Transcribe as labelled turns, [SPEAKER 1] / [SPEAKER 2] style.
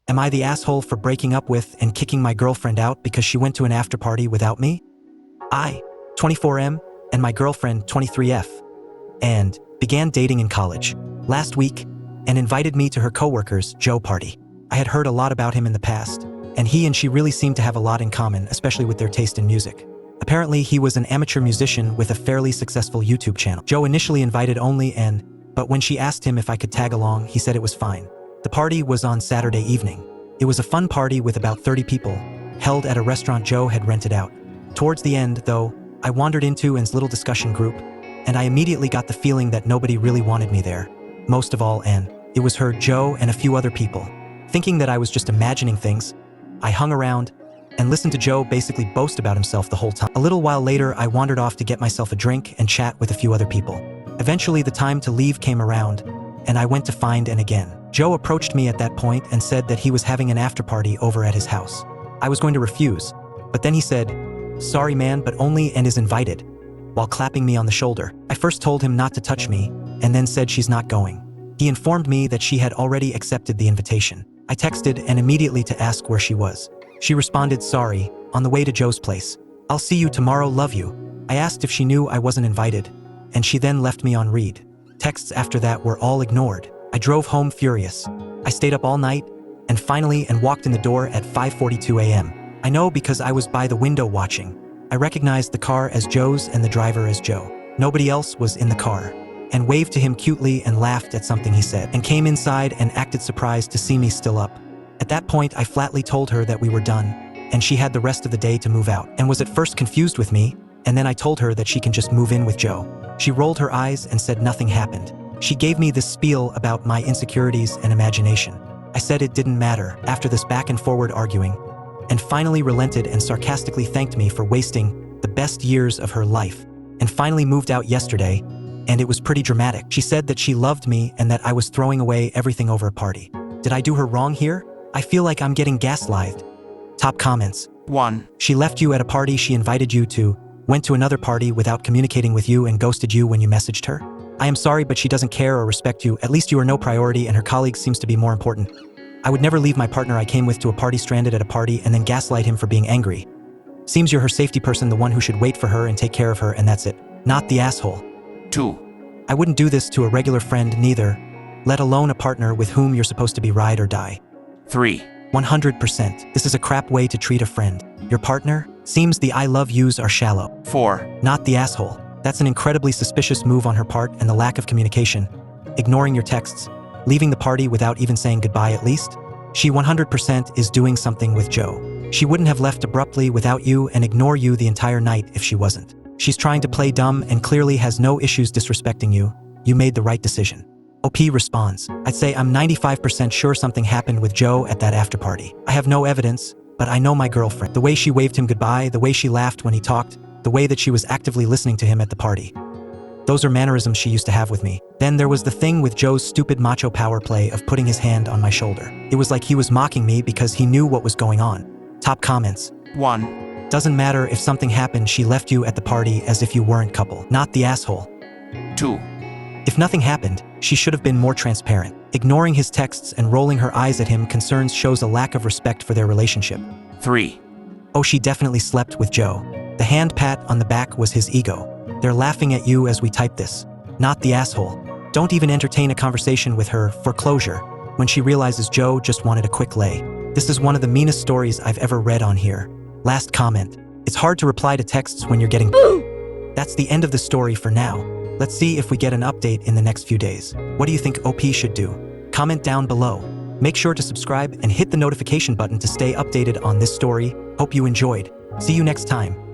[SPEAKER 1] Am I the asshole for breaking up with and kicking my girlfriend out because she went to an after party without me? I, 24M, and my girlfriend, 23F, and began dating in college last week and invited me to her coworker's Joe party. I had heard a lot about him in the past, and he and she really seemed to have a lot in common, especially with their taste in music. Apparently, he was an amateur musician with a fairly successful YouTube channel. Joe initially invited only but when she asked him if I could tag along, he said it was fine. The party was on Saturday evening. It was a fun party with about 30 people, held at a restaurant Joe had rented out. Towards the end, though, I wandered into Anne's little discussion group, and I immediately got the feeling that nobody really wanted me there. Most of all, Anne. It was her, Joe, and a few other people. Thinking that I was just imagining things, I hung around and listened to Joe basically boast about himself the whole time. A little while later, I wandered off to get myself a drink and chat with a few other people. Eventually, the time to leave came around, and I went to find Anne again. Joe approached me at that point and said that he was having an after party over at his house. I was going to refuse, but then he said, "Sorry man, but only Anne is invited," while clapping me on the shoulder. I first told him not to touch me, and then said she's not going. He informed me that she had already accepted the invitation. I texted Anne immediately to ask where she was. She responded, "Sorry, on the way to Joe's place. I'll see you tomorrow, love you." I asked if she knew I wasn't invited, and she then left me on read. Texts after that were all ignored. I drove home furious. I stayed up all night, and finally walked in the door at 5:42 a.m. I know because I was by the window watching. I recognized the car as Joe's and the driver as Joe. Nobody else was in the car. And waved to him cutely and laughed at something he said, and came inside and acted surprised to see me still up. At that point, I flatly told her that we were done, and she had the rest of the day to move out, and was at first confused with me, and then I told her that she can just move in with Joe. She rolled her eyes and said nothing happened. She gave me this spiel about my insecurities and imagination. I said it didn't matter after this back and forward arguing, and finally relented and sarcastically thanked me for wasting the best years of her life, and finally moved out yesterday, and it was pretty dramatic. She said that she loved me and that I was throwing away everything over a party. Did I do her wrong here? I feel like I'm getting gaslighted. Top comments.
[SPEAKER 2] 1.
[SPEAKER 1] She left you at a party she invited you to, went to another party without communicating with you and ghosted you when you messaged her. I am sorry, but she doesn't care or respect you. At least you are no priority and her colleague seems to be more important. I would never leave my partner I came with to a party stranded at a party and then gaslight him for being angry. Seems you're her safety person, the one who should wait for her and take care of her, and that's it. Not the asshole.
[SPEAKER 2] 2.
[SPEAKER 1] I wouldn't do this to a regular friend neither, let alone a partner with whom you're supposed to be ride or die.
[SPEAKER 2] 3.
[SPEAKER 1] 100%. This is a crap way to treat a friend. Your partner? Seems the I love yous are shallow.
[SPEAKER 2] 4.
[SPEAKER 1] Not the asshole. That's an incredibly suspicious move on her part, and the lack of communication. Ignoring your texts. Leaving the party without even saying goodbye at least. She 100% is doing something with Joe. She wouldn't have left abruptly without you and ignore you the entire night if she wasn't. She's trying to play dumb and clearly has no issues disrespecting you. You made the right decision. OP responds, I'd say I'm 95% sure something happened with Joe at that after party. I have no evidence, but I know my girlfriend. The way she waved him goodbye, the way she laughed when he talked, the way that she was actively listening to him at the party. Those are mannerisms she used to have with me. Then there was the thing with Joe's stupid macho power play of putting his hand on my shoulder. It was like he was mocking me because he knew what was going on. Top comments.
[SPEAKER 2] 1.
[SPEAKER 1] Doesn't matter if something happened, she left you at the party as if you weren't couple. Not the asshole.
[SPEAKER 2] 2.
[SPEAKER 1] If nothing happened, she should have been more transparent. Ignoring his texts and rolling her eyes at him concerns shows a lack of respect for their relationship.
[SPEAKER 2] 3.
[SPEAKER 1] Oh, she definitely slept with Joe. The hand pat on the back was his ego. They're laughing at you as we type this. Not the asshole. Don't even entertain a conversation with her for closure when she realizes Joe just wanted a quick lay. This is one of the meanest stories I've ever read on here. Last comment. It's hard to reply to texts when you're getting That's the end of the story for now. Let's see if we get an update in the next few days. What do you think OP should do? Comment down below. Make sure to subscribe and hit the notification button to stay updated on this story. Hope you enjoyed. See you next time.